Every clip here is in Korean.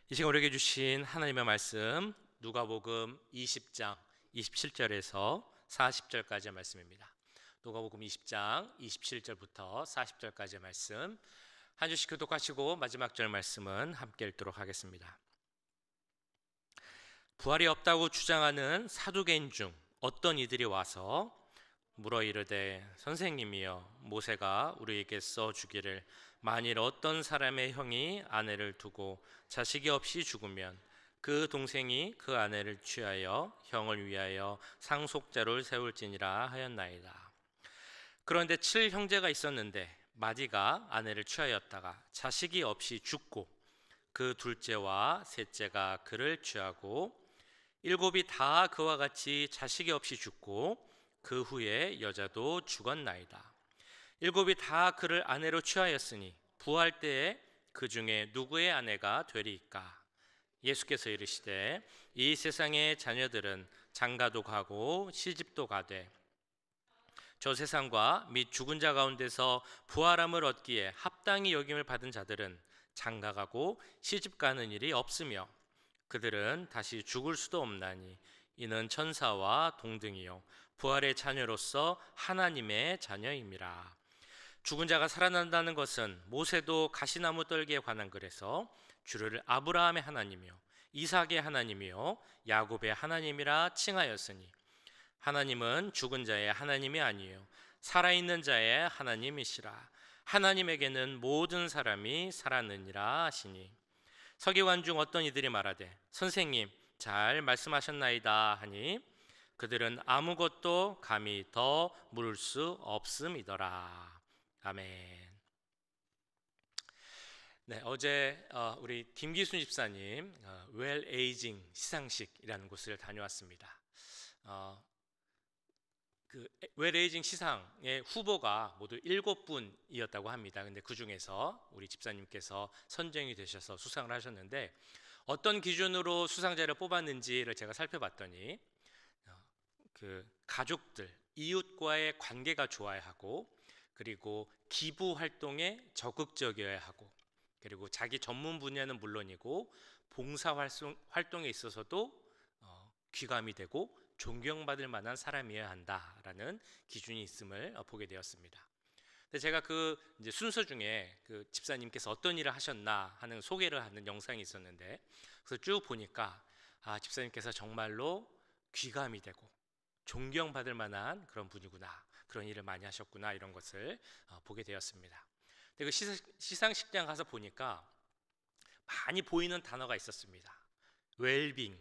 이 시간 우리에게 주신 하나님의 말씀 누가복음 20장 27절에서 40절까지의 말씀입니다. 누가복음 20장 27절부터 40절까지의 말씀 한 주씩 교독하시고 마지막 절 말씀은 함께 읽도록 하겠습니다. 부활이 없다고 주장하는 사두개인 중 어떤 이들이 와서 물어 이르되 선생님이여 모세가 우리에게 써주기를 만일 어떤 사람의 형이 아내를 두고 자식이 없이 죽으면 그 동생이 그 아내를 취하여 형을 위하여 상속자를 세울지니라 하였나이다. 그런데 7형제가 있었는데 마디가 아내를 취하였다가 자식이 없이 죽고 그 둘째와 셋째가 그를 취하고 일곱이 다 그와 같이 자식이 없이 죽고 그 후에 여자도 죽었나이다. 일곱이 다 그를 아내로 취하였으니 부활 때에 그 중에 누구의 아내가 되리이까? 예수께서 이르시되 이 세상의 자녀들은 장가도 가고 시집도 가되 저 세상과 및 죽은 자 가운데서 부활함을 얻기에 합당히 여김을 받은 자들은 장가가고 시집가는 일이 없으며 그들은 다시 죽을 수도 없나니 이는 천사와 동등이요 부활의 자녀로서 하나님의 자녀임이라. 죽은 자가 살아난다는 것은 모세도 가시나무 떨기에 관한 글에서 주를 아브라함의 하나님이요 이삭의 하나님이요 야곱의 하나님이라 칭하였으니 하나님은 죽은 자의 하나님이 아니요 살아있는 자의 하나님이시라. 하나님에게는 모든 사람이 살았느니라 하시니 서기관 중 어떤 이들이 말하되 선생님 잘 말씀하셨나이다 하니 그들은 아무것도 감히 더 물을 수 없음이더라. 아멘. 네, 어제 우리 김기순 집사님 웰 에이징 시상식이라는 곳을 다녀왔습니다. 웰 에이징 시상의 후보가 모두 7분이었다고 합니다. 근데 그 중에서 우리 집사님께서 선정이 되셔서 수상을 하셨는데 어떤 기준으로 수상자를 뽑았는지를 제가 살펴봤더니 그 가족들, 이웃과의 관계가 좋아야 하고 그리고 기부 활동에 적극적이어야 하고 그리고 자기 전문 분야는 물론이고 봉사 활동에 있어서도 귀감이 되고 존경받을 만한 사람이어야 한다라는 기준이 있음을 보게 되었습니다. 근데 제가 그 이제 순서 중에 그 집사님께서 어떤 일을 하셨나 하는 소개를 하는 영상이 있었는데 그래서 쭉 보니까 집사님께서 정말로 귀감이 되고 존경받을 만한 그런 분이구나, 그런 일을 많이 하셨구나 이런 것을 보게 되었습니다. 근데 그 시상식장 가서 보니까 많이 보이는 단어가 있었습니다. 웰빙,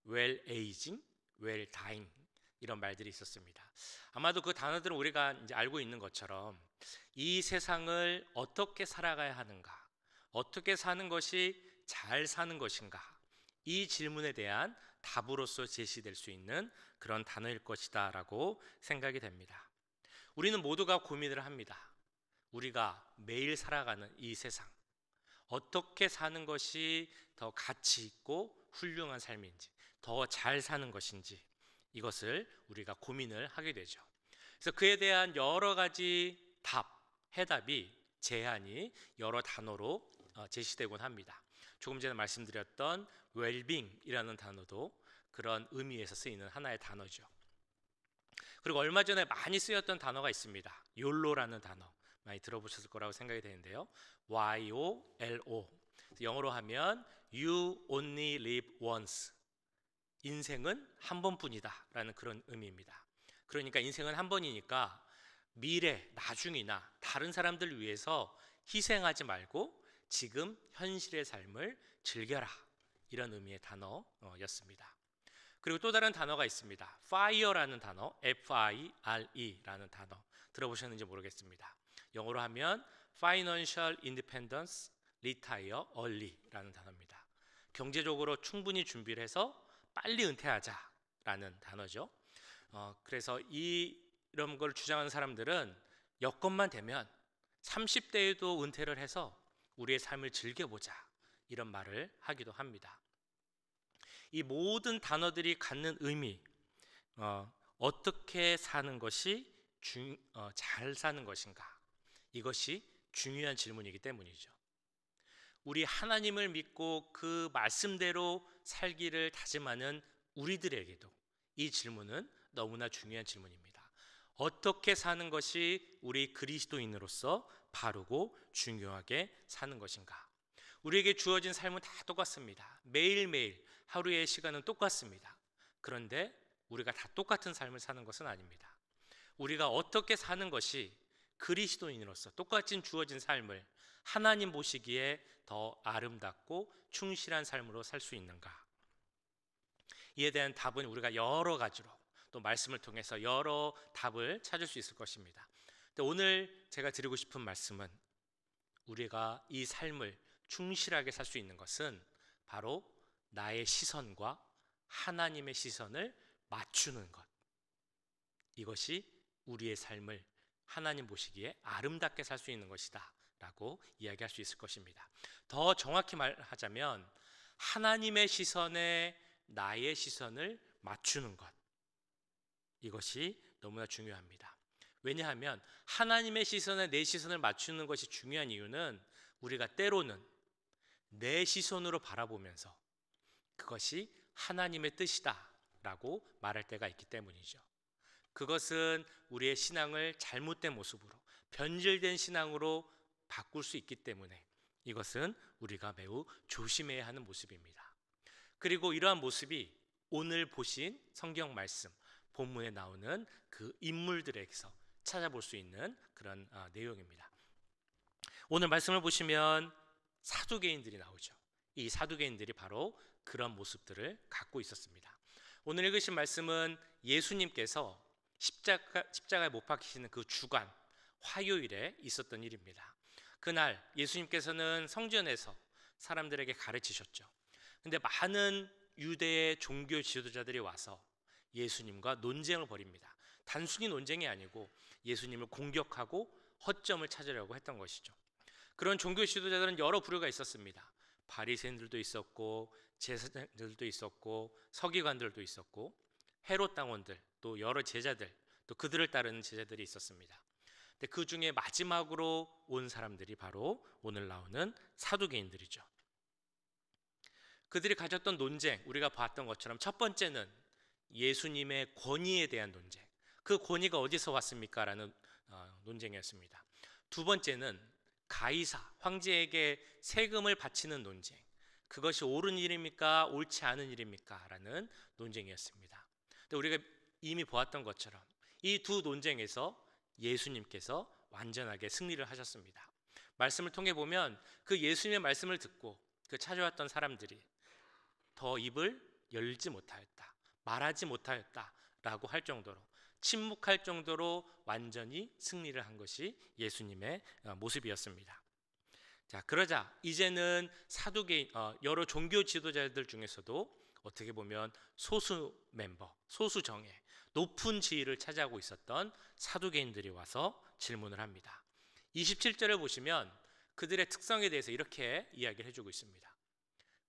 웰에이징, 웰다잉 이런 말들이 있었습니다. 아마도 그 단어들은 우리가 이제 알고 있는 것처럼 이 세상을 어떻게 살아가야 하는가, 어떻게 사는 것이 잘 사는 것인가, 이 질문에 대한 답으로서 제시될 수 있는 그런 단어일 것이다 라고 생각이 됩니다. 우리는 모두가 고민을 합니다. 우리가 매일 살아가는 이 세상, 어떻게 사는 것이 더 가치 있고 훌륭한 삶인지, 더 잘 사는 것인지 이것을 우리가 고민을 하게 되죠. 그래서 그에 대한 여러 가지 해답이 제안이 여러 단어로 제시되곤 합니다. 조금 전에 말씀드렸던 웰빙이라는 단어도 그런 의미에서 쓰이는 하나의 단어죠. 그리고 얼마 전에 많이 쓰였던 단어가 있습니다. 욜로라는 단어 많이 들어보셨을 거라고 생각이 되는데요. YOLO 영어로 하면 You only live once. 인생은 한 번뿐이다 라는 그런 의미입니다. 그러니까 인생은 한 번이니까 미래, 나중이나 다른 사람들 위해서 희생하지 말고 지금 현실의 삶을 즐겨라, 이런 의미의 단어였습니다. 그리고 또 다른 단어가 있습니다. fire라는 단어, F-I-R-E라는 단어 들어보셨는지 모르겠습니다. 영어로 하면 Financial Independence Retire Early라는 단어입니다. 경제적으로 충분히 준비를 해서 빨리 은퇴하자라는 단어죠. 그래서 이런 걸 주장하는 사람들은 여건만 되면 30대에도 은퇴를 해서 우리의 삶을 즐겨보자, 이런 말을 하기도 합니다. 이 모든 단어들이 갖는 의미, 어떻게 사는 것이 잘 사는 것인가, 이것이 중요한 질문이기 때문이죠. 우리 하나님을 믿고 그 말씀대로 살기를 다짐하는 우리들에게도 이 질문은 너무나 중요한 질문입니다. 어떻게 사는 것이 우리 그리스도인으로서 바르고 중요하게 사는 것인가? 우리에게 주어진 삶은 다 똑같습니다. 매일매일 하루의 시간은 똑같습니다. 그런데 우리가 다 똑같은 삶을 사는 것은 아닙니다. 우리가 어떻게 사는 것이 그리스도인으로서 똑같이 주어진 삶을 하나님 보시기에 더 아름답고 충실한 삶으로 살 수 있는가? 이에 대한 답은 우리가 여러 가지로 또 말씀을 통해서 여러 답을 찾을 수 있을 것입니다. 근데 오늘 제가 드리고 싶은 말씀은 우리가 이 삶을 충실하게 살 수 있는 것은 바로 나의 시선과 하나님의 시선을 맞추는 것. 이것이 우리의 삶을 하나님 보시기에 아름답게 살 수 있는 것이다 라고 이야기할 수 있을 것입니다. 더 정확히 말하자면 하나님의 시선에 나의 시선을 맞추는 것, 이것이 너무나 중요합니다. 왜냐하면 하나님의 시선에 내 시선을 맞추는 것이 중요한 이유는 우리가 때로는 내 시선으로 바라보면서 그것이 하나님의 뜻이다 라고 말할 때가 있기 때문이죠. 그것은 우리의 신앙을 잘못된 모습으로, 변질된 신앙으로 바꿀 수 있기 때문에 이것은 우리가 매우 조심해야 하는 모습입니다. 그리고 이러한 모습이 오늘 보신 성경 말씀, 본문에 나오는 그 인물들에게서 찾아볼 수 있는 그런 내용입니다. 오늘 말씀을 보시면 사두개인들이 나오죠. 이 사두개인들이 바로 그런 모습들을 갖고 있었습니다. 오늘 읽으신 말씀은 예수님께서 십자가에 못 박히시는 그 주간 화요일에 있었던 일입니다. 그날 예수님께서는 성전에서 사람들에게 가르치셨죠. 근데 많은 유대의 종교 지도자들이 와서 예수님과 논쟁을 벌입니다. 단순히 논쟁이 아니고 예수님을 공격하고 허점을 찾으려고 했던 것이죠. 그런 종교 지도자들은 여러 부류가 있었습니다. 바리새인들도 있었고 제사장들도 있었고 서기관들도 있었고 헤롯 당원들, 또 여러 제자들, 또 그들을 따르는 제자들이 있었습니다. 근데 그 중에 마지막으로 온 사람들이 바로 오늘 나오는 사두개인들이죠. 그들이 가졌던 논쟁, 우리가 봤던 것처럼 첫 번째는 예수님의 권위에 대한 논쟁, 그 권위가 어디서 왔습니까? 라는 논쟁이었습니다. 두 번째는 가이사, 황제에게 세금을 바치는 논쟁, 그것이 옳은 일입니까? 옳지 않은 일입니까? 라는 논쟁이었습니다. 근데 우리가 이미 보았던 것처럼 이 두 논쟁에서 예수님께서 완전하게 승리를 하셨습니다. 말씀을 통해 보면 그 예수님의 말씀을 듣고 그 찾아왔던 사람들이 더 입을 열지 못하였다, 말하지 못하였다라고 할 정도로, 침묵할 정도로 완전히 승리를 한 것이 예수님의 모습이었습니다. 자, 그러자 이제는 사두개인, 여러 종교 지도자들 중에서도 어떻게 보면 소수 멤버, 소수 정예, 높은 지위를 차지하고 있었던 사두개인들이 와서 질문을 합니다. 27절을 보시면 그들의 특성에 대해서 이렇게 이야기를 해주고 있습니다.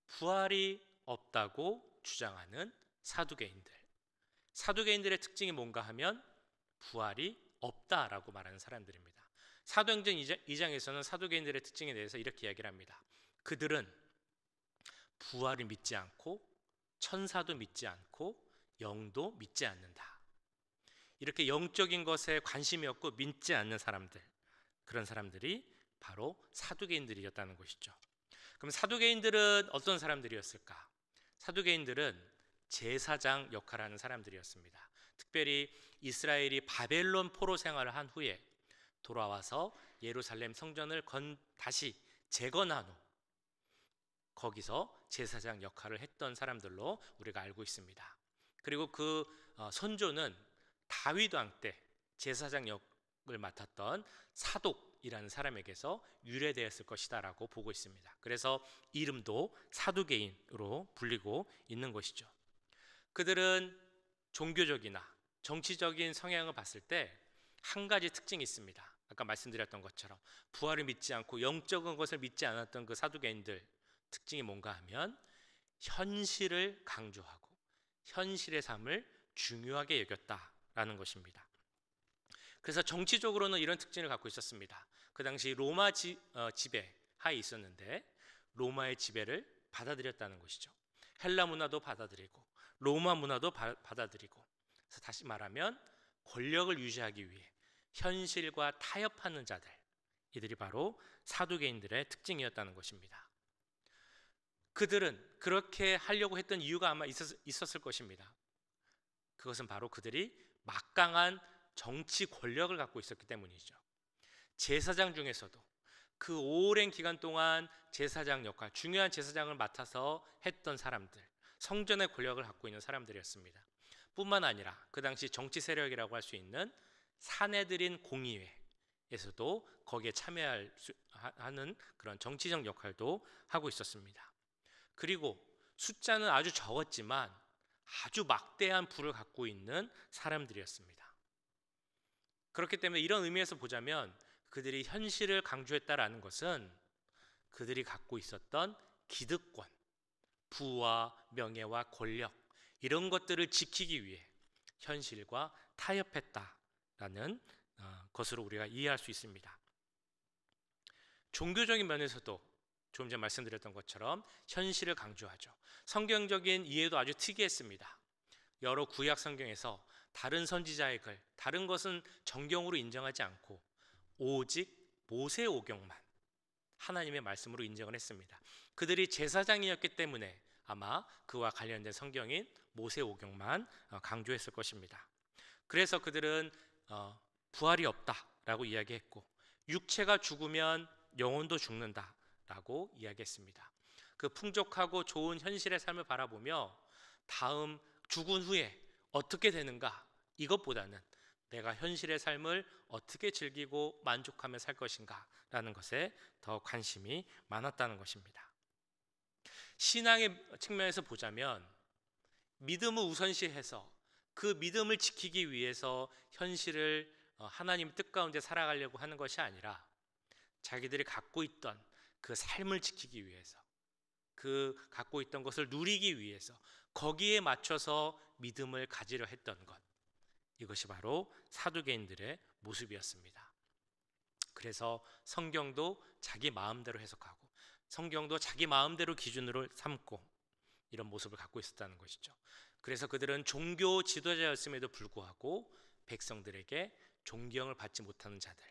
부활이 없다고 주장하는 사두개인들. 사두개인들의 특징이 뭔가 하면 부활이 없다라고 말하는 사람들입니다. 사도행전 2장에서는 사두개인들의 특징에 대해서 이렇게 이야기를 합니다. 그들은 부활을 믿지 않고 천사도 믿지 않고 영도 믿지 않는다. 이렇게 영적인 것에 관심이 없고 믿지 않는 사람들, 그런 사람들이 바로 사두개인들이었다는 것이죠. 그럼 사두개인들은 어떤 사람들이었을까? 사두개인들은 제사장 역할을 하는 사람들이었습니다. 특별히 이스라엘이 바벨론 포로 생활을 한 후에 돌아와서 예루살렘 성전을 다시 재건한 후 거기서 제사장 역할을 했던 사람들로 우리가 알고 있습니다. 그리고 그 선조는 다윗 왕 때 제사장 역을 맡았던 사독이라는 사람에게서 유래되었을 것이다 라고 보고 있습니다. 그래서 이름도 사두개인으로 불리고 있는 것이죠. 그들은 종교적이나 정치적인 성향을 봤을 때 한 가지 특징이 있습니다. 아까 말씀드렸던 것처럼 부활을 믿지 않고 영적인 것을 믿지 않았던 그 사두개인들 특징이 뭔가 하면 현실을 강조하고 현실의 삶을 중요하게 여겼다라는 것입니다. 그래서 정치적으로는 이런 특징을 갖고 있었습니다. 그 당시 로마 지배 하에 있었는데 로마의 지배를 받아들였다는 것이죠. 헬라 문화도 받아들이고 로마 문화도 받아들이고, 그래서 다시 말하면 권력을 유지하기 위해 현실과 타협하는 자들, 이들이 바로 사두개인들의 특징이었다는 것입니다. 그들은 그렇게 하려고 했던 이유가 아마 있었을 것입니다. 그것은 바로 그들이 막강한 정치 권력을 갖고 있었기 때문이죠. 제사장 중에서도 그 오랜 기간 동안 제사장 역할, 중요한 제사장을 맡아서 했던 사람들, 성전의 권력을 갖고 있는 사람들이었습니다. 뿐만 아니라 그 당시 정치 세력이라고 할 수 있는 사내들인 공의회에서도 거기에 참여하는 그런 정치적 역할도 하고 있었습니다. 그리고 숫자는 아주 적었지만 아주 막대한 부를 갖고 있는 사람들이었습니다. 그렇기 때문에 이런 의미에서 보자면 그들이 현실을 강조했다라는 것은 그들이 갖고 있었던 기득권, 부와 명예와 권력, 이런 것들을 지키기 위해 현실과 타협했다라는 것으로 우리가 이해할 수 있습니다. 종교적인 면에서도 조금 전에 말씀드렸던 것처럼 현실을 강조하죠. 성경적인 이해도 아주 특이했습니다. 여러 구약 성경에서 다른 선지자의 글, 다른 것은 정경으로 인정하지 않고 오직 모세오경만 하나님의 말씀으로 인정을 했습니다. 그들이 제사장이었기 때문에 아마 그와 관련된 성경인 모세오경만 강조했을 것입니다. 그래서 그들은 부활이 없다라고 이야기했고, 육체가 죽으면 영혼도 죽는다라고 이야기했습니다. 그 풍족하고 좋은 현실의 삶을 바라보며 다음 죽은 후에 어떻게 되는가, 이것보다는 내가 현실의 삶을 어떻게 즐기고 만족하며 살 것인가 라는 것에 더 관심이 많았다는 것입니다. 신앙의 측면에서 보자면 믿음을 우선시해서 그 믿음을 지키기 위해서 현실을 하나님의 뜻 가운데 살아가려고 하는 것이 아니라 자기들이 갖고 있던 그 삶을 지키기 위해서, 그 갖고 있던 것을 누리기 위해서 거기에 맞춰서 믿음을 가지려 했던 것, 이것이 바로 사두개인들의 모습이었습니다. 그래서 성경도 자기 마음대로 해석하고 성경도 자기 마음대로 기준으로 삼고 이런 모습을 갖고 있었다는 것이죠. 그래서 그들은 종교 지도자였음에도 불구하고 백성들에게 존경을 받지 못하는 자들,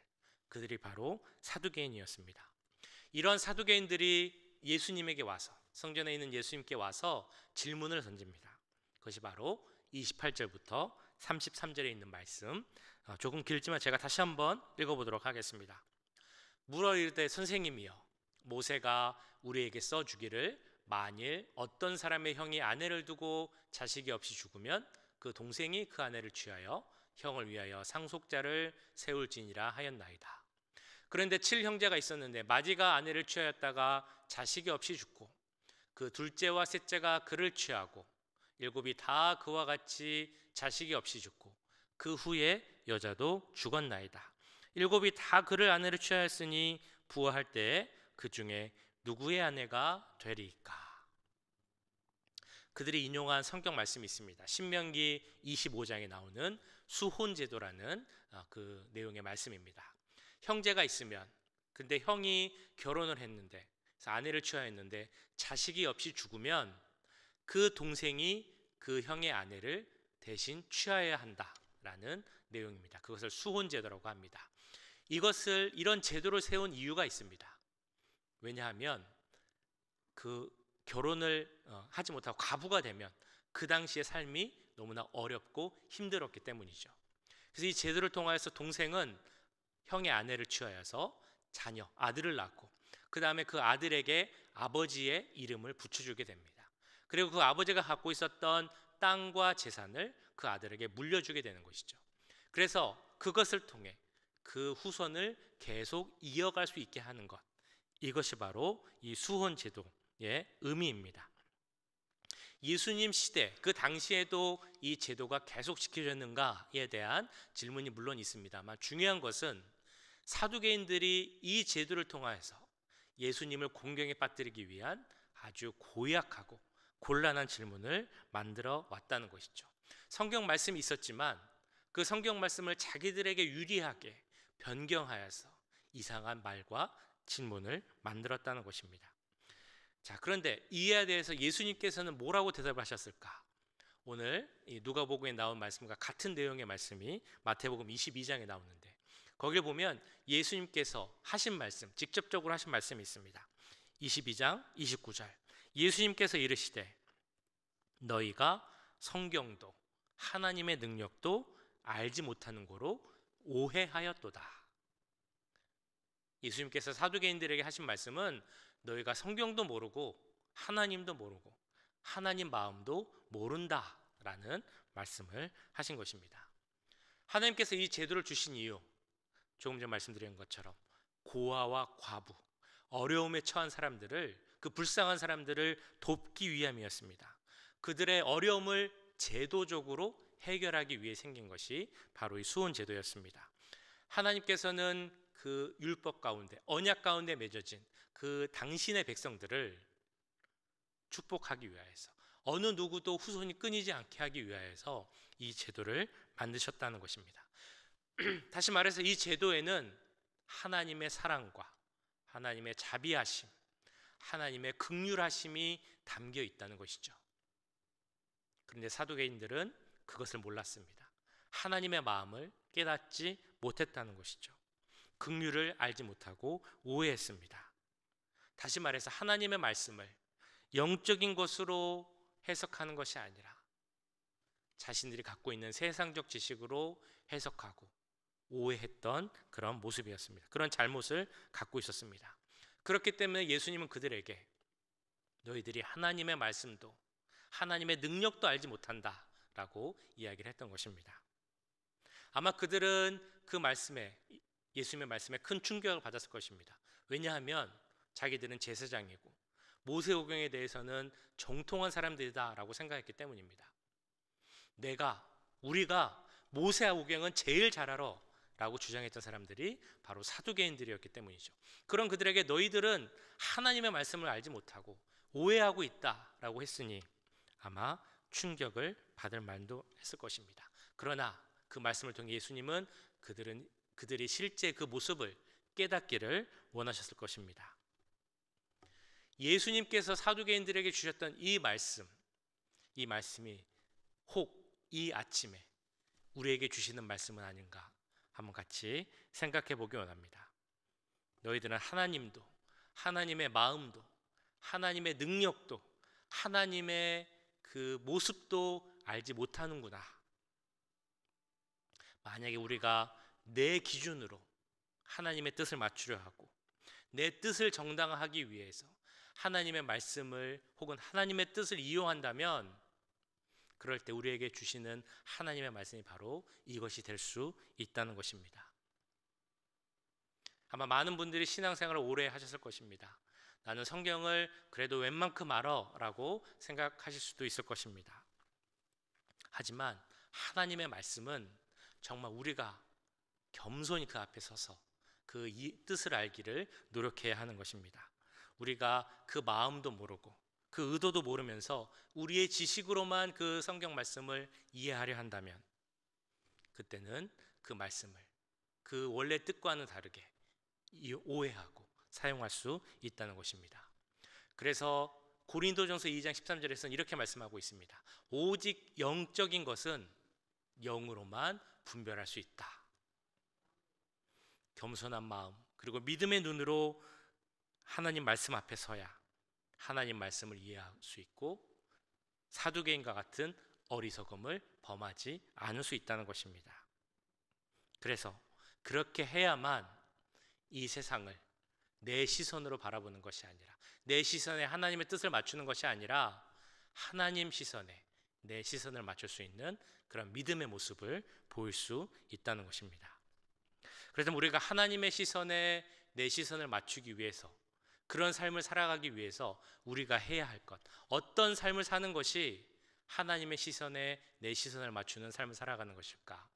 그들이 바로 사두개인이었습니다. 이런 사두개인들이 예수님에게 와서, 성전에 있는 예수님께 와서 질문을 던집니다. 그것이 바로 28절부터 33절에 있는 말씀, 조금 길지만 제가 다시 한번 읽어보도록 하겠습니다. 물어 이르되 선생님이여, 모세가 우리에게 써주기를 만일 어떤 사람의 형이 아내를 두고 자식이 없이 죽으면 그 동생이 그 아내를 취하여 형을 위하여 상속자를 세울지니라 하였나이다. 그런데 7형제가 있었는데 마지가 아내를 취하였다가 자식이 없이 죽고 그 둘째와 셋째가 그를 취하고 7이 다 그와 같이 자식이 없이 죽고 그 후에 여자도 죽었나이다. 7이 다 그를 아내를 취하였으니 부화할 때에 그 중에 누구의 아내가 되리이까? 그들이 인용한 성경 말씀이 있습니다. 신명기 25장에 나오는 수혼제도라는 그 내용의 말씀입니다. 형제가 있으면, 근데 형이 결혼을 했는데, 그래서 아내를 취하였는데 자식이 없이 죽으면 그 동생이 그 형의 아내를 대신 취하여야 한다라는 내용입니다. 그것을 수혼제도라고 합니다. 이런 제도를 세운 이유가 있습니다. 왜냐하면 그 결혼을 하지 못하고 과부가 되면 그 당시의 삶이 너무나 어렵고 힘들었기 때문이죠. 그래서 이 제도를 통하여서 동생은 형의 아내를 취하여서 자녀, 아들을 낳고 그 다음에 그 아들에게 아버지의 이름을 붙여주게 됩니다. 그리고 그 아버지가 갖고 있었던 땅과 재산을 그 아들에게 물려주게 되는 것이죠. 그래서 그것을 통해 그 후손을 계속 이어갈 수 있게 하는 것, 이것이 바로 이 수혼 제도의 의미입니다. 예수님 시대, 그 당시에도 이 제도가 계속 지켜졌는가에 대한 질문이 물론 있습니다만 중요한 것은 사두개인들이 이 제도를 통하여서 예수님을 공경에 빠뜨리기 위한 아주 고약하고 곤란한 질문을 만들어 왔다는 것이죠. 성경 말씀이 있었지만 그 성경 말씀을 자기들에게 유리하게 변경하여서 이상한 말과 질문을 만들었다는 것입니다. 자, 그런데 이에 대해서 예수님께서는 뭐라고 대답하셨을까? 오늘 이 누가복음에 나온 말씀과 같은 내용의 말씀이 마태복음 22장에 나오는데, 거기에 보면 예수님께서 하신 말씀, 직접적으로 하신 말씀이 있습니다. 22장 29절, 예수님께서 이르시되 너희가 성경도 하나님의 능력도 알지 못하는 고로 오해하였도다. 예수님께서 사두개인들에게 하신 말씀은 너희가 성경도 모르고 하나님도 모르고 하나님 마음도 모른다라는 말씀을 하신 것입니다. 하나님께서 이 제도를 주신 이유, 조금 전 말씀드린 것처럼 고아와 과부, 어려움에 처한 사람들을, 그 불쌍한 사람들을 돕기 위함이었습니다. 그들의 어려움을 제도적으로 해결하기 위해 생긴 것이 바로 이 수혼 제도였습니다. 하나님께서는 그 율법 가운데, 언약 가운데 맺어진 그 당신의 백성들을 축복하기 위하여서, 어느 누구도 후손이 끊이지 않게 하기 위하여서 이 제도를 만드셨다는 것입니다. 다시 말해서 이 제도에는 하나님의 사랑과 하나님의 자비하심, 하나님의 긍휼하심이 담겨 있다는 것이죠. 그런데 사두개인들은 그것을 몰랐습니다. 하나님의 마음을 깨닫지 못했다는 것이죠. 긍휼을 알지 못하고 오해했습니다. 다시 말해서 하나님의 말씀을 영적인 것으로 해석하는 것이 아니라 자신들이 갖고 있는 세상적 지식으로 해석하고 오해했던 그런 모습이었습니다. 그런 잘못을 갖고 있었습니다. 그렇기 때문에 예수님은 그들에게 너희들이 하나님의 말씀도 하나님의 능력도 알지 못한다라고 이야기를 했던 것입니다. 아마 그들은 그 말씀에, 예수님의 말씀에 큰 충격을 받았을 것입니다. 왜냐하면 자기들은 제사장이고 모세오경에 대해서는 정통한 사람들이다라고 생각했기 때문입니다. 우리가 모세오경은 제일 잘 알아 라고 주장했던 사람들이 바로 사두개인들이었기 때문이죠. 그런 그들에게 너희들은 하나님의 말씀을 알지 못하고 오해하고 있다라고 했으니 아마 충격을 받을 만도 했을 것입니다. 그러나 그 말씀을 통해 예수님은 그들이 실제 그 모습을 깨닫기를 원하셨을 것입니다. 예수님께서 사두개인들에게 주셨던 이 말씀이 혹 이 아침에 우리에게 주시는 말씀은 아닌가 한번 같이 생각해 보기 원합니다. 너희들은 하나님도, 하나님의 마음도, 하나님의 능력도, 하나님의 그 모습도 알지 못하는구나. 만약에 우리가 내 기준으로 하나님의 뜻을 맞추려 하고 내 뜻을 정당화하기 위해서 하나님의 말씀을 혹은 하나님의 뜻을 이용한다면, 그럴 때 우리에게 주시는 하나님의 말씀이 바로 이것이 될 수 있다는 것입니다. 아마 많은 분들이 신앙생활을 오래 하셨을 것입니다. 나는 성경을 그래도 웬만큼 알아 라고 생각하실 수도 있을 것입니다. 하지만 하나님의 말씀은 정말 우리가 겸손히 그 앞에 서서 그 뜻을 알기를 노력해야 하는 것입니다. 우리가 그 마음도 모르고 그 의도도 모르면서 우리의 지식으로만 그 성경 말씀을 이해하려 한다면, 그때는 그 말씀을 그 원래 뜻과는 다르게 오해하고 사용할 수 있다는 것입니다. 그래서 고린도전서 2장 13절에서는 이렇게 말씀하고 있습니다. 오직 영적인 것은 영으로만 분별할 수 있다. 겸손한 마음 그리고 믿음의 눈으로 하나님 말씀 앞에 서야 하나님 말씀을 이해할 수 있고 사두개인과 같은 어리석음을 범하지 않을 수 있다는 것입니다. 그래서 그렇게 해야만 이 세상을 내 시선으로 바라보는 것이 아니라, 내 시선에 하나님의 뜻을 맞추는 것이 아니라 하나님 시선에 내 시선을 맞출 수 있는 그런 믿음의 모습을 보일 수 있다는 것입니다. 그래서 우리가 하나님의 시선에 내 시선을 맞추기 위해서, 그런 삶을 살아가기 위해서 우리가 해야 할 것, 어떤 삶을 사는 것이 하나님의 시선에 내 시선을 맞추는 삶을 살아가는 것일까?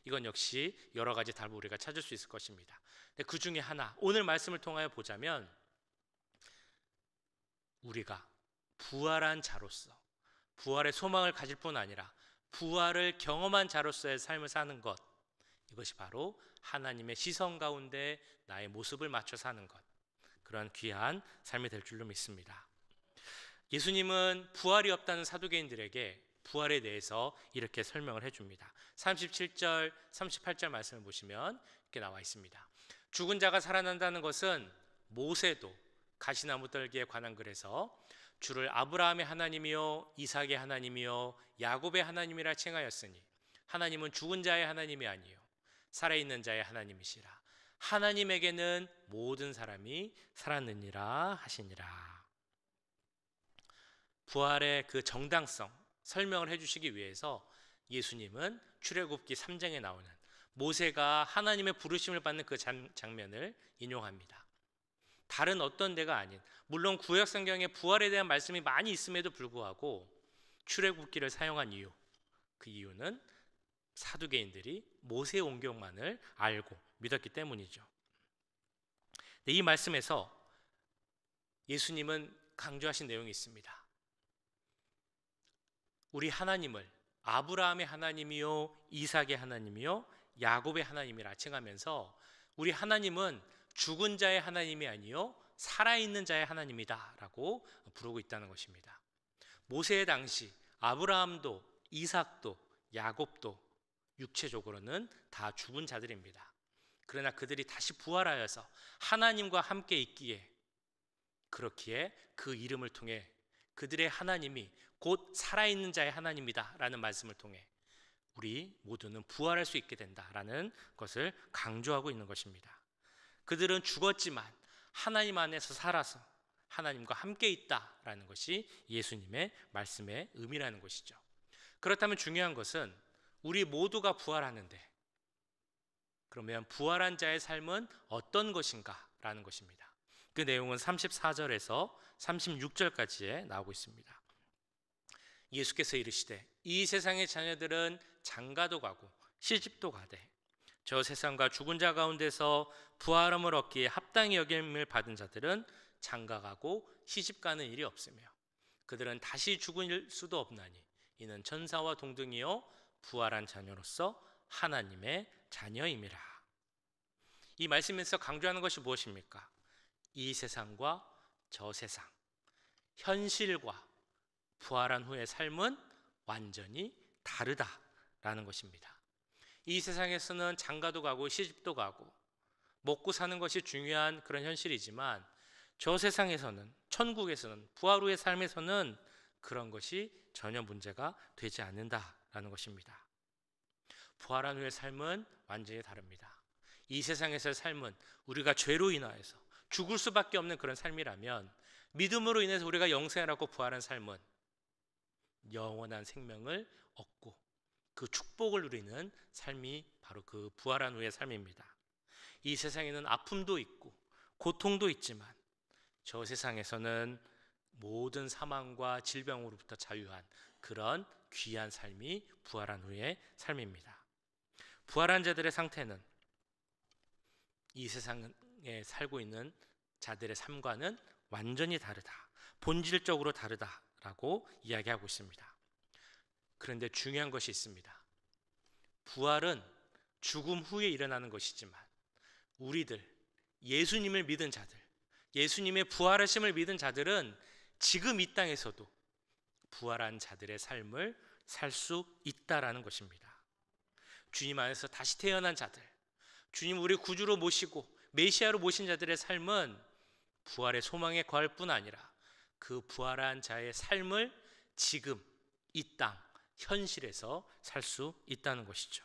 이건 역시 여러 가지 답을 우리가 찾을 수 있을 것입니다. 근데 그 중에 하나, 오늘 말씀을 통하여 보자면 우리가 부활한 자로서 부활의 소망을 가질 뿐 아니라 부활을 경험한 자로서의 삶을 사는 것, 이것이 바로 하나님의 시선 가운데 나의 모습을 맞춰 사는 것, 그런 귀한 삶이 될 줄로 믿습니다. 예수님은 부활이 없다는 사두개인들에게 부활에 대해서 이렇게 설명을 해줍니다. 37절, 38절 말씀을 보시면 이렇게 나와 있습니다. 죽은 자가 살아난다는 것은 모세도 가시나무 떨기에 관한 글에서 주를 아브라함의 하나님이요 이삭의 하나님이요 야곱의 하나님이라 칭하였으니 하나님은 죽은 자의 하나님이 아니요 살아있는 자의 하나님이시라. 하나님에게는 모든 사람이 살았느니라 하시니라. 부활의 그 정당성 설명을 해주시기 위해서 예수님은 출애굽기 3장에 나오는 모세가 하나님의 부르심을 받는 그 장면을 인용합니다. 다른 어떤 데가 아닌, 물론 구약 성경에 부활에 대한 말씀이 많이 있음에도 불구하고 출애굽기를 사용한 이유, 그 이유는 사두개인들이 모세 온경만을 알고 믿었기 때문이죠. 이 말씀에서 예수님은 강조하신 내용이 있습니다. 우리 하나님을 아브라함의 하나님이요 이삭의 하나님이요 야곱의 하나님이라 칭하면서 우리 하나님은 죽은 자의 하나님이 아니요 살아있는 자의 하나님이다 라고 부르고 있다는 것입니다. 모세의 당시 아브라함도 이삭도 야곱도 육체적으로는 다 죽은 자들입니다. 그러나 그들이 다시 부활하여서 하나님과 함께 있기에, 그렇기에 그 이름을 통해 그들의 하나님이 곧 살아있는 자의 하나님이다 라는 말씀을 통해 우리 모두는 부활할 수 있게 된다라는 것을 강조하고 있는 것입니다. 그들은 죽었지만 하나님 안에서 살아서 하나님과 함께 있다라는 것이 예수님의 말씀의 의미라는 것이죠. 그렇다면 중요한 것은 우리 모두가 부활하는데, 그러면 부활한 자의 삶은 어떤 것인가 라는 것입니다. 그 내용은 34절에서 36절까지에 나오고 있습니다. 예수께서 이르시되 이 세상의 자녀들은 장가도 가고 시집도 가되 저 세상과 죽은 자 가운데서 부활함을 얻기에 합당히 여김을 받은 자들은 장가가고 시집가는 일이 없으며 그들은 다시 죽을 수도 없나니 이는 천사와 동등이요 부활한 자녀로서 하나님의 자녀임이라. 이 말씀에서 강조하는 것이 무엇입니까? 이 세상과 저 세상, 현실과 부활한 후의 삶은 완전히 다르다라는 것입니다. 이 세상에서는 장가도 가고 시집도 가고 먹고 사는 것이 중요한 그런 현실이지만 저 세상에서는, 천국에서는, 부활 후의 삶에서는 그런 것이 전혀 문제가 되지 않는다라는 것입니다. 부활한 후의 삶은 완전히 다릅니다. 이 세상에서의 삶은 우리가 죄로 인하여서 죽을 수밖에 없는 그런 삶이라면, 믿음으로 인해서 우리가 영생을 얻고 부활한 삶은 영원한 생명을 얻고 그 축복을 누리는 삶이 바로 그 부활한 후의 삶입니다. 이 세상에는 아픔도 있고 고통도 있지만 저 세상에서는 모든 사망과 질병으로부터 자유한 그런 귀한 삶이 부활한 후의 삶입니다. 부활한 자들의 상태는 이 세상에 살고 있는 자들의 삶과는 완전히 다르다, 본질적으로 다르다라고 이야기하고 있습니다. 그런데 중요한 것이 있습니다. 부활은 죽음 후에 일어나는 것이지만 우리들, 예수님을 믿은 자들, 예수님의 부활하심을 믿은 자들은 지금 이 땅에서도 부활한 자들의 삶을 살 수 있다라는 것입니다. 주님 안에서 다시 태어난 자들, 주님 우리 구주로 모시고 메시아로 모신 자들의 삶은 부활의 소망에 거할 뿐 아니라 그 부활한 자의 삶을 지금 이 땅 현실에서 살 수 있다는 것이죠.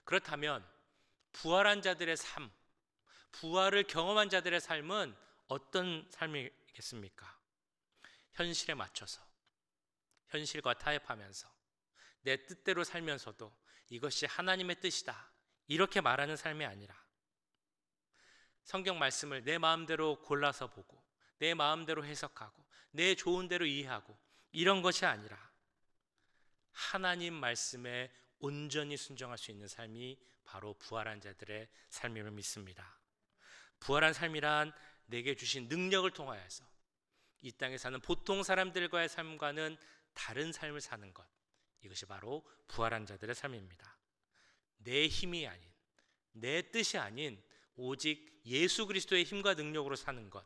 그렇다면 부활한 자들의 삶, 부활을 경험한 자들의 삶은 어떤 삶이겠습니까? 현실에 맞춰서, 현실과 타협하면서 내 뜻대로 살면서도 이것이 하나님의 뜻이다 이렇게 말하는 삶이 아니라, 성경 말씀을 내 마음대로 골라서 보고 내 마음대로 해석하고 내 좋은 대로 이해하고 이런 것이 아니라 하나님 말씀에 온전히 순종할 수 있는 삶이 바로 부활한 자들의 삶임을 믿습니다. 부활한 삶이란 내게 주신 능력을 통하여서 이 땅에 사는 보통 사람들과의 삶과는 다른 삶을 사는 것, 이것이 바로 부활한 자들의 삶입니다. 내 힘이 아닌, 내 뜻이 아닌 오직 예수 그리스도의 힘과 능력으로 사는 것,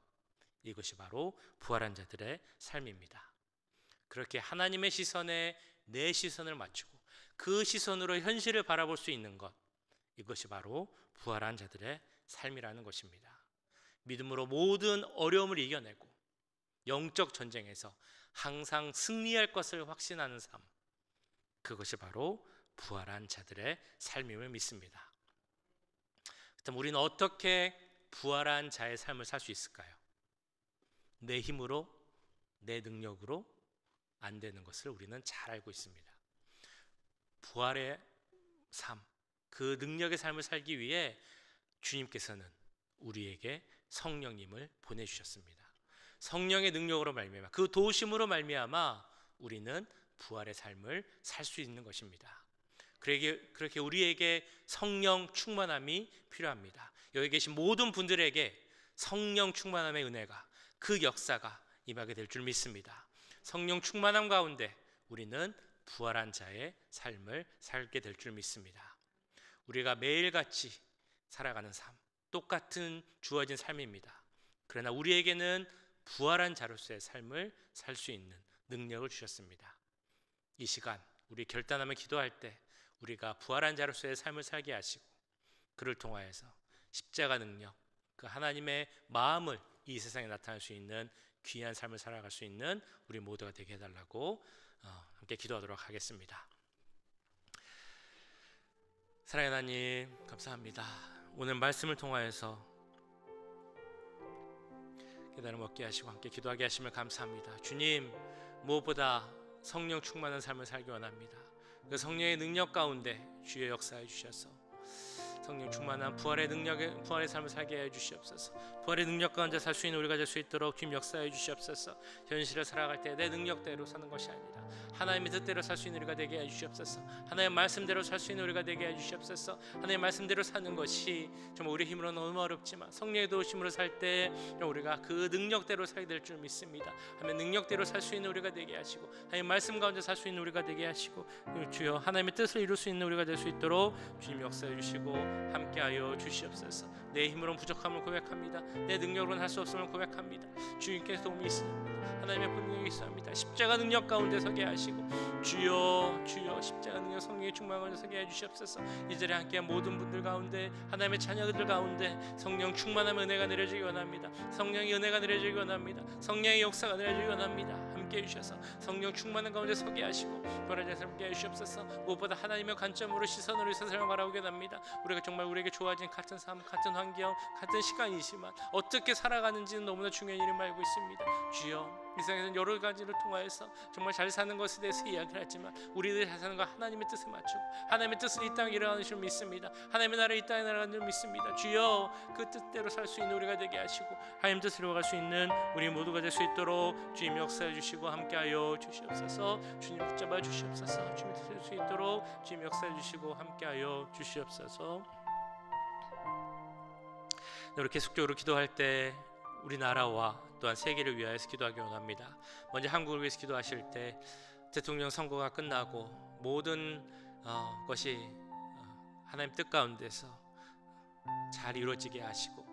이것이 바로 부활한 자들의 삶입니다. 그렇게 하나님의 시선에 내 시선을 맞추고 그 시선으로 현실을 바라볼 수 있는 것, 이것이 바로 부활한 자들의 삶이라는 것입니다. 믿음으로 모든 어려움을 이겨내고 영적 전쟁에서 항상 승리할 것을 확신하는 삶, 그것이 바로 부활한 자들의 삶임을 믿습니다. 그렇다면 우리는 어떻게 부활한 자의 삶을 살 수 있을까요? 내 힘으로, 내 능력으로 안 되는 것을 우리는 잘 알고 있습니다. 부활의 삶, 그 능력의 삶을 살기 위해 주님께서는 우리에게 성령님을 보내주셨습니다. 성령의 능력으로 말미암아, 그 도우심으로 말미암아 우리는 부활의 삶을 살 수 있는 것입니다. 그렇게 우리에게 성령 충만함이 필요합니다. 여기 계신 모든 분들에게 성령 충만함의 은혜가, 그 역사가 임하게 될 줄 믿습니다. 성령 충만함 가운데 우리는 부활한 자의 삶을 살게 될 줄 믿습니다. 우리가 매일같이 살아가는 삶, 똑같은 주어진 삶입니다. 그러나 우리에게는 부활한 자로서의 삶을 살 수 있는 능력을 주셨습니다. 이 시간 우리 결단하며 기도할 때 우리가 부활한 자로서의 삶을 살게 하시고 그를 통하여서 십자가 능력, 그 하나님의 마음을 이 세상에 나타낼 수 있는 귀한 삶을 살아갈 수 있는 우리 모두가 되게 해달라고 함께 기도하도록 하겠습니다. 사랑하는 하나님, 감사합니다. 오늘 말씀을 통하여서 깨달음 얻게 하시고 함께 기도하게 하심을 감사합니다. 주님, 무엇보다 성령 충만한 삶을 살기 원합니다. 그 성령의 능력 가운데 주의 역사해 주셔서 성령 충만한 부활의 삶을 살게 해 주시옵소서. 부활의 능력 가운데 살 수 있는 우리가 될 수 있도록 주님 역사해 주시옵소서. 현실을 살아갈 때 내 능력대로 사는 것이 아니라 하나님의 뜻대로 살 수 있는 우리가 되게 해 주시옵소서. 하나님의 말씀대로 살 수 있는 우리가 되게 해 주시옵소서. 하나님의 말씀대로 사는 것이 정말 우리 힘으로 너무 어렵지만 성령의 도우심으로 살 때 우리가 그 능력대로 살게 될 줄 믿습니다. 하나님의 능력대로 살 수 있는 우리가 되게 하시고 하나님의 말씀 가운데 살 수 있는 우리가 되게 하시고 주여 하나님의 뜻을 이룰 수 있는 우리가 될 수 있도록 주님 역사해 주시고 함께하여 주시옵소서. 내 힘으로는 부족함을 고백합니다. 내 능력으로는 할 수 없음을 고백합니다. 주님께서 도움이 있습니다. 하나님의 분명히 있습니다. 십자가 능력 가운데 서게 하시고 주여 십자가 능력 성령의 충만 가운데 서게 해주시옵소서. 이 자리에 함께한 모든 분들 가운데 하나님의 자녀들 가운데 성령 충만함의 은혜가 내려지기 원합니다. 성령의 은혜가 내려지기 원합니다. 성령의 역사가 내려지기 원합니다. 함께해 주셔서 성령 충만한 가운데 서게 하시고 부활한 자를 함께 해주시옵소서. 무엇보다 하나님의 관점으로 시선으로 세상을 바라보게 합니다. 우리가 정말 우리에게 좋아진 같은 삶, 같은 환경, 같은 시간이지만 어떻게 살아가는지는 너무나 중요한 일을 알고 있습니다. 주여, 이 세상에서는 여러 가지를 통하여서 정말 잘 사는 것에 대해서 이야기를 하지만 우리들이 잘 사는 거 하나님의 뜻에 맞추고 하나님의 뜻을 이 땅에 일어나는 줄 믿습니다. 하나님의 나라를 이 땅에 나아가는 줄 믿습니다. 주여, 그 뜻대로 살 수 있는 우리가 되게 하시고 하나님 뜻으로 갈 수 있는 우리 모두가 될 수 있도록 주님 역사해 주시고 함께하여 주시옵소서. 주님 붙잡아 주시옵소서. 주님 뜻을 수 있도록 주님 역사해 주시고 함께하여 주시옵소서. 이렇게 계속적으로 기도할 때 우리나라와 또한 세계를 위하여서 기도하기 원합니다. 먼저 한국을 위해서 기도하실 때 대통령 선거가 끝나고 모든 것이 하나님 뜻 가운데서 잘 이루어지게 하시고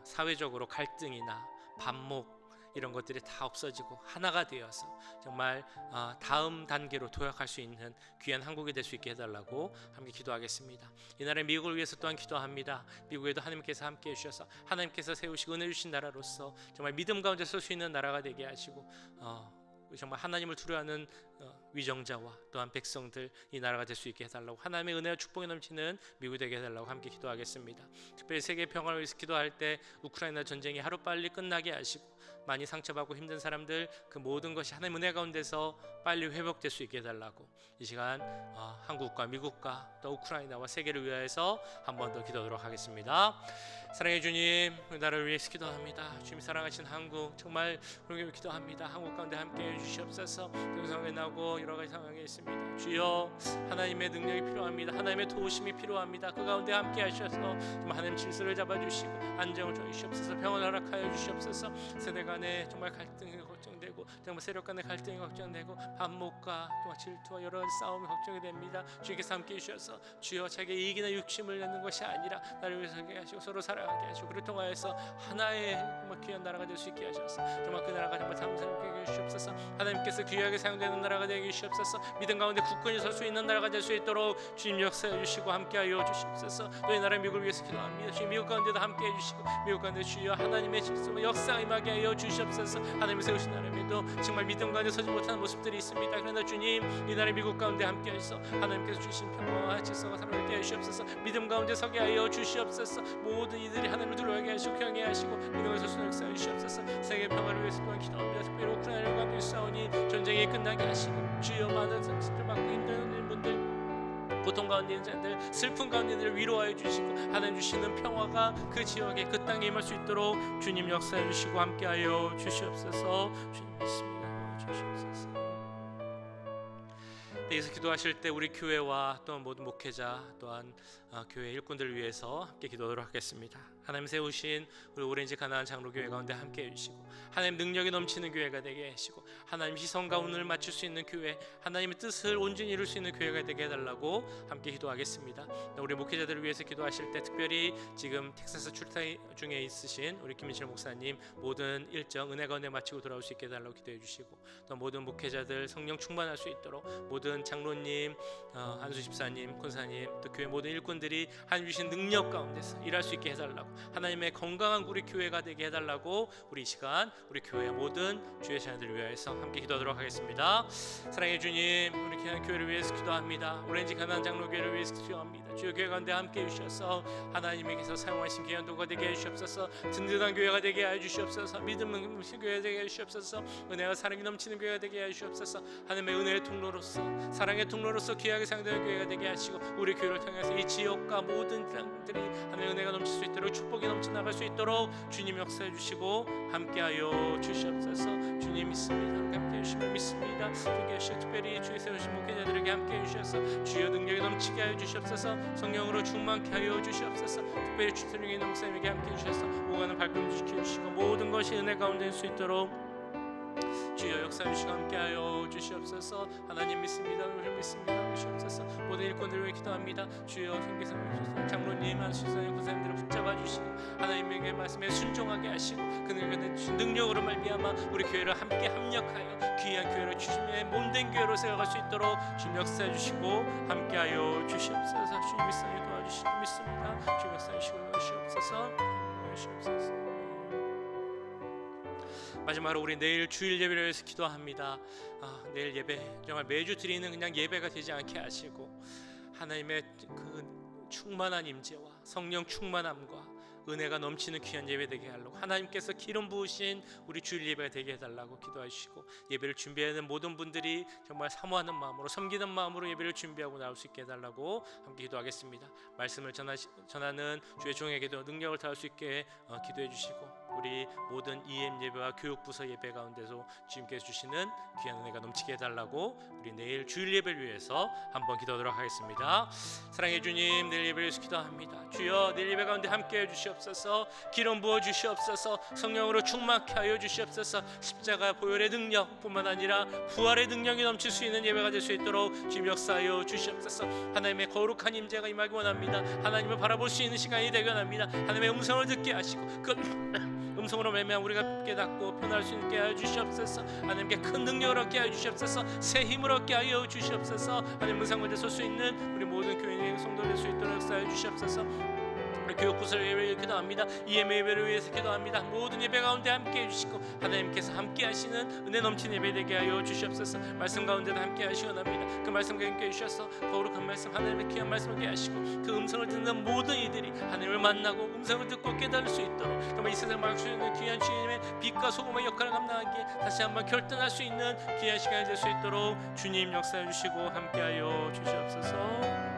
사회적으로 갈등이나 반목 이런 것들이 다 없어지고 하나가 되어서 정말 다음 단계로 도약할 수 있는 귀한 한국이 될 수 있게 해달라고 함께 기도하겠습니다. 이 나라 미국을 위해서 또한 기도합니다. 미국에도 하나님께서 함께 해주셔서 하나님께서 세우시고 은혜 주신 나라로서 정말 믿음 가운데 설 수 있는 나라가 되게 하시고 정말 하나님을 두려워하는 위정자와 또한 백성들 이 나라가 될 수 있게 해달라고 하나님의 은혜와 축복이 넘치는 미국이 되게 해달라고 함께 기도하겠습니다. 특별히 세계 평화를 위해서 기도할 때 우크라이나 전쟁이 하루빨리 끝나게 하시고 많이 상처받고 힘든 사람들 그 모든 것이 하나님의 은혜 가운데서 빨리 회복될 수 있게 해달라고 이 시간 한국과 미국과 또 우크라이나와 세계를 위하여서 한 번 더 기도하도록 하겠습니다. 사랑해 주님, 우리 나라를 위해서 기도합니다. 주님 사랑하신 한국 정말 우리 기도합니다. 한국 가운데 함께해 주시옵소서. 동성애 나고 여러 가지 상황에 있습니다. 주여, 하나님의 능력이 필요합니다. 하나님의 도우심이 필요합니다. 그 가운데 함께 하셔서 정말 하나님 질서를 잡아주시고 안정을 주시옵소서. 평안을 허락하여 주시옵소서. 세대 간에 정말 갈등이 걱정되고 정말 세력 간의 갈등이 걱정되고 반목과 또 질투와 여러 가지 싸움이 걱정이 됩니다. 주님께서 함께 해주셔서 주여 자기의 이익이나 욕심을 내는 것이 아니라 나를 위해서 하게 하시고 서로 사랑하게 하시고 그를 통하여서 하나의 정말 귀한 나라가 될 수 있게 하셔서 정말 그 나라가 정말 담대하게 하게 해주시옵소서. 하나님께서 귀하게 사용되는 나라가 되게 해주시옵소서. 믿음 가운데 굳건히 설 수 있는 나라가 될 수 있도록 주님 역사해 주시고 함께하여 주시옵소서. 또 이 나라의 미국을 위해서 기도합니다. 주님 미국 가운데도 함께해 주시고 미국 가운데 주여 하나님의 질서 역사가 임하게 하여 주시옵소서. 하나님이 세우신 나라에도 정말 믿음 가운데 서지 못하는 모습들이 있습니다. 그러나 주님 이 나라의 미국 가운데 함께하셔서 하나님께서 주신 평화와 질서가 살아나게 하시옵소서. 믿음 가운데 서게 하여 주시옵소서. 모든 이들이 하나님을 두려워하게 하시고 경외하시고 믿음을 서서 역사해 주시옵소서. 세계 평화를 위해서 또한 기도합니다. 특별히 우크라이나를 가운데 싸우니 전쟁이 끝나게 하시고 주여 많은 상처를 받고 힘든 분들 고통 가운데 있는 자들 슬픈 가운데 있는 자들 위로하여 주시고 하나님 주시는 평화가 그 지역에 그 땅에 임할 수 있도록 주님 역사해 주시고 함께하여 주시옵소서. 주님 믿습니다. 주시옵소서. 여기서 기도하실 때 우리 교회와 또 모든 목회자 또한 교회 일꾼들을 위해서 함께 기도하도록 하겠습니다. 하나님 세우신 우리 오렌지 가나안 장로교회 가운데 함께 해주시고 하나님 능력이 넘치는 교회가 되게 하시고 하나님 시선과 운을 맞출 수 있는 교회 하나님의 뜻을 온전히 이룰 수 있는 교회가 되게 해달라고 함께 기도하겠습니다. 우리 목회자들을 위해서 기도하실 때 특별히 지금 텍사스 출장 중에 있으신 우리 김민철 목사님 모든 일정 은혜 가운데 마치고 돌아올 수 있게 해달라고 기도해 주시고 또 모든 목회자들 성령 충만할 수 있도록 모든 장로님 안수 집사님 권사님 또 교회 모든 일꾼들이 하나님 주신 능력 가운데서 일할 수 있게 해달라고 하나님의 건강한 우리 교회가 되게 해달라고 우리 이 시간 우리 교회 모든 주의 자녀들을 위해서 함께 기도하도록 하겠습니다. 사랑의 주님 우리 귀한 교회를 위해서 기도합니다. 오렌지 가나안 장로교회를 위해서 기도합니다. 주여 교회 가운데 함께 해주셔서 하나님께서 사용하신 귀한 도가 되게 해주시옵소서. 든든한 교회가 되게 해주시옵소서. 믿음 넘치는 교회가 되게 해주시옵소서. 은혜와 사랑이 넘치는 교회가 되게 해주시옵소서. 하나님의 은혜의 통로로서 사랑의 통로로서 귀하게 사용되는 교회가 되게 하시고 우리 교회를 통해서 이 지역과 모든 땅들이 하나님의 은혜가 넘칠 수 있도록 축복이 넘쳐 나갈 수 있도록 주님 역사해 주시고 함께하여 주시옵소서. 주님 믿습니다. 함께 해주시면 믿습니다. 주께서 특별히 주의 세우신 목회자들에게 함께 해주셔서 주여 능력이 넘치게 하여 주시옵소서. 성령으로 충만케 하여 주시옵소서. 특별히 주님의 목사님에게 함께 해주셔서 오가는 발걸음 지켜주시고 모든 것이 은혜 가운데 수 있도록 주여 역사해 주시고 함께하여 주시옵소서. 하나님 믿습니다. 우리 믿습니다. 주시옵소서. 모든 일꾼들을 위해 기도합니다. 주여 성계사 장로님 안수사님 구사님들을 붙잡아 주시고 하나님에게 말씀에 순종하게 하시고 그들에게 주신 능력으로 말미암아 우리 교회를 함께 합력하여 귀한 교회로 주님의 몸된 교회로 세워갈 수 있도록 주님 역사해 주시고 함께하여 주시옵소서. 주님 믿습니다. 도와주시고 믿습니다. 주님 역사해 주시고 주시옵소서. 주시옵소서. 마지막으로 우리 내일 주일 예배를 위해서 기도합니다. 내일 예배 정말 매주 드리는 그냥 예배가 되지 않게 하시고 하나님의 그 충만한 임재와 성령 충만함과 은혜가 넘치는 귀한 예배 되게 하려고 하나님께서 기름 부으신 우리 주일 예배가 되게 해달라고 기도해 주시고 예배를 준비하는 모든 분들이 정말 사모하는 마음으로 섬기는 마음으로 예배를 준비하고 나올 수 있게 해달라고 함께 기도하겠습니다. 말씀을 전하는 주의 종에게도 능력을 다할 수 있게 기도해 주시고 우리 모든 EM 예배와 교육부서 예배 가운데서 주님께서 주시는 귀한 은혜가 넘치게 해달라고 우리 내일 주일 예배를 위해서 한번 기도하도록 하겠습니다. 사랑해 주님 내일 예배를 위해서 기도합니다. 주여 내일 예배 가운데 함께 해주시옵소서. 기름 부어 주시옵소서. 성령으로 충만케 하여 주시옵소서. 십자가 보혈의 능력 뿐만 아니라 부활의 능력이 넘칠 수 있는 예배가 될 수 있도록 주님 역사하여 주시옵소서. 하나님의 거룩한 임재가 임하기 원합니다. 하나님을 바라볼 수 있는 시간이 되기 원합니다. 하나님의 음성을 듣게 하시고 그 음성으로 말미암아 우리가 깨닫고 변할 수 있게 하여 주시옵소서. 하나님께 큰 능력을 얻게 하여 주시옵소서. 새 힘을 얻게 하여 주시옵소서. 하나님 음성을 설 수 있는 우리 모든 교인의 성도를 될 수 있도록 역사해 주시옵소서. 우리 교육부서를 예배를 기도합니다. EM 예배를 위해서 기도합니다. 모든 예배 가운데 함께 해주시고 하나님께서 함께 하시는 은혜 넘치는 예배 되게 하여 주시옵소서. 말씀 가운데도 함께 하시기 원합니다. 그 말씀 함께 해주셔서 거룩한 말씀 하나님의 귀한 말씀을 깨 하시고 그 음성을 듣는 모든 이들이 하나님을 만나고 음성을 듣고 깨달을 수 있도록 정말 이 세상 막을 수 있는 귀한 주님의 빛과 소금의 역할을 감당하기에 다시 한번 결단할 수 있는 귀한 시간이 될 수 있도록 주님 역사해 주시고 함께 하여 주시옵소서.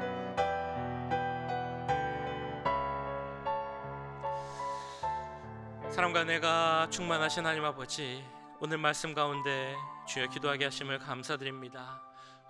사랑과 은혜가 충만하신 하나님 아버지 오늘 말씀 가운데 주여 기도하게 하심을 감사드립니다.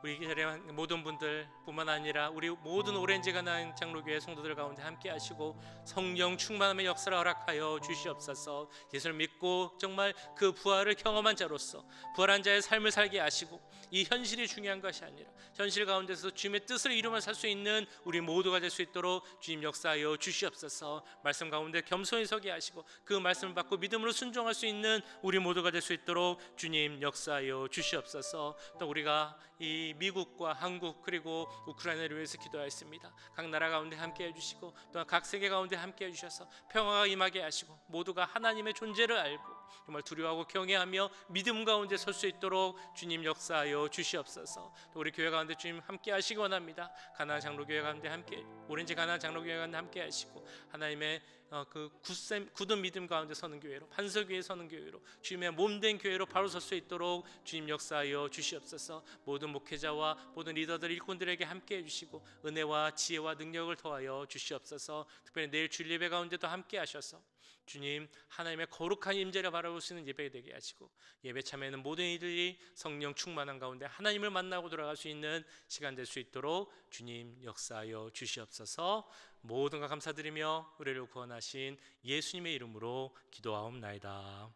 우리 자리에 모든 분들 뿐만 아니라 우리 모든 오렌지 가난 장로교회 성도들 가운데 함께 하시고 성령 충만함의 역사를 허락하여 주시옵소서. 예수를 믿고 정말 그 부활을 경험한 자로서 부활한 자의 삶을 살게 하시고, 이 현실이 중요한 것이 아니라 현실 가운데서 주님의 뜻을 이루며 살 수 있는 우리 모두가 될 수 있도록 주님 역사하여 주시옵소서. 말씀 가운데 겸손히 서게 하시고 그 말씀을 받고 믿음으로 순종할 수 있는 우리 모두가 될 수 있도록 주님 역사하여 주시옵소서. 또 우리가 이 미국과 한국 그리고 우크라이나를 위해서 기도하였습니다. 각 나라 가운데 함께 해주시고 또한 각 세계 가운데 함께 해주셔서 평화가 임하게 하시고 모두가 하나님의 존재를 알고 정말 두려워하고 경외하며 믿음 가운데 설 수 있도록 주님 역사하여 주시옵소서. 또 우리 교회 가운데 주님 함께 하시기 원합니다. 가나안 장로교회 가운데 함께, 오렌지 가나안 장로교회 가운데 함께 하시고 하나님의 그 굳은 믿음 가운데 서는 교회로, 반석 위에 서는 교회로, 주님의 몸된 교회로 바로 설 수 있도록 주님 역사하여 주시옵소서. 모든 목회자와 모든 리더들, 일꾼들에게 함께 해주시고 은혜와 지혜와 능력을 더하여 주시옵소서. 특별히 내일 주일 예배 가운데도 함께 하셔서 주님 하나님의 거룩한 임재를 바라볼 수 있는 예배 되게 하시고, 예배 참여하는 모든 이들이 성령 충만한 가운데 하나님을 만나고 돌아갈 수 있는 시간 될 수 있도록 주님 역사하여 주시옵소서. 모든 것 감사드리며 우리를 구원하신 예수님의 이름으로 기도하옵나이다.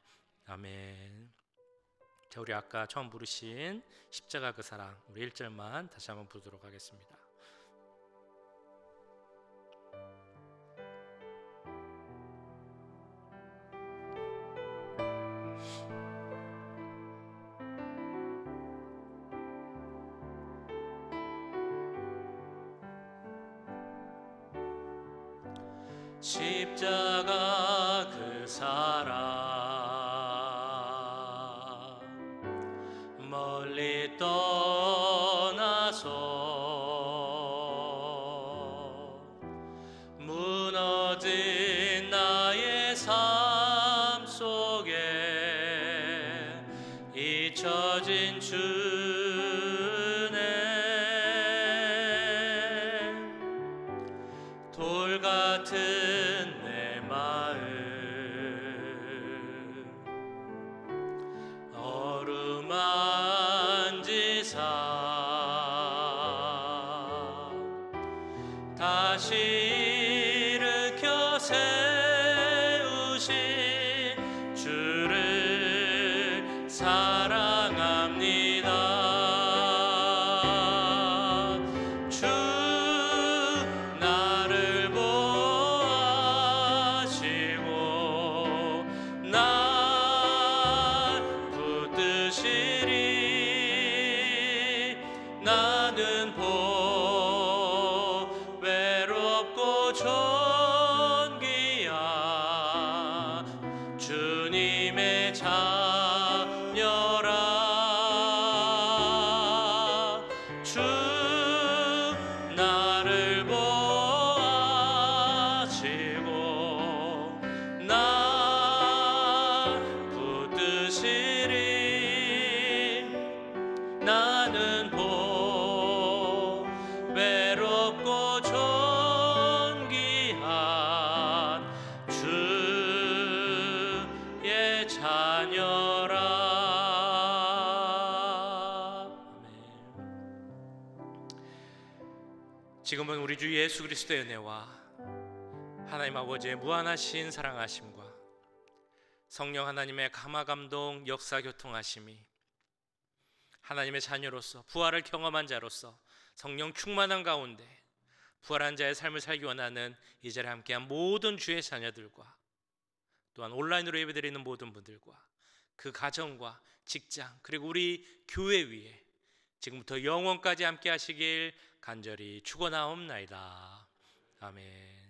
아멘. 자, 우리 아까 처음 부르신 십자가 그 사랑, 우리 1절만 다시 한번 부르도록 하겠습니다. 십자가 그 사랑 멀리 떠나서 무너진 나의 삶 속에 잊혀진 주네 돌 같은 다시 일으켜 세우신 주를 사랑합니다. 주 나를 보아시고 날 붙드시리. 나는 존귀한 주님의 자녀라. 주 나를 보아시고 날 붙드시리. 나는 외롭고 존귀한 주의 자녀라. 지금은 우리 주 예수 그리스도의 은혜와 하나님 아버지의 무한하신 사랑하심과 성령 하나님의 감화감동 역사 교통하심이 하나님의 자녀로서 부활을 경험한 자로서 성령 충만한 가운데 부활한 자의 삶을 살기 원하는 이 자리에 함께한 모든 주의 자녀들과 또한 온라인으로 예배드리는 모든 분들과 그 가정과 직장 그리고 우리 교회 위에 지금부터 영원까지 함께 하시길 간절히 축원하옵나이다. 아멘.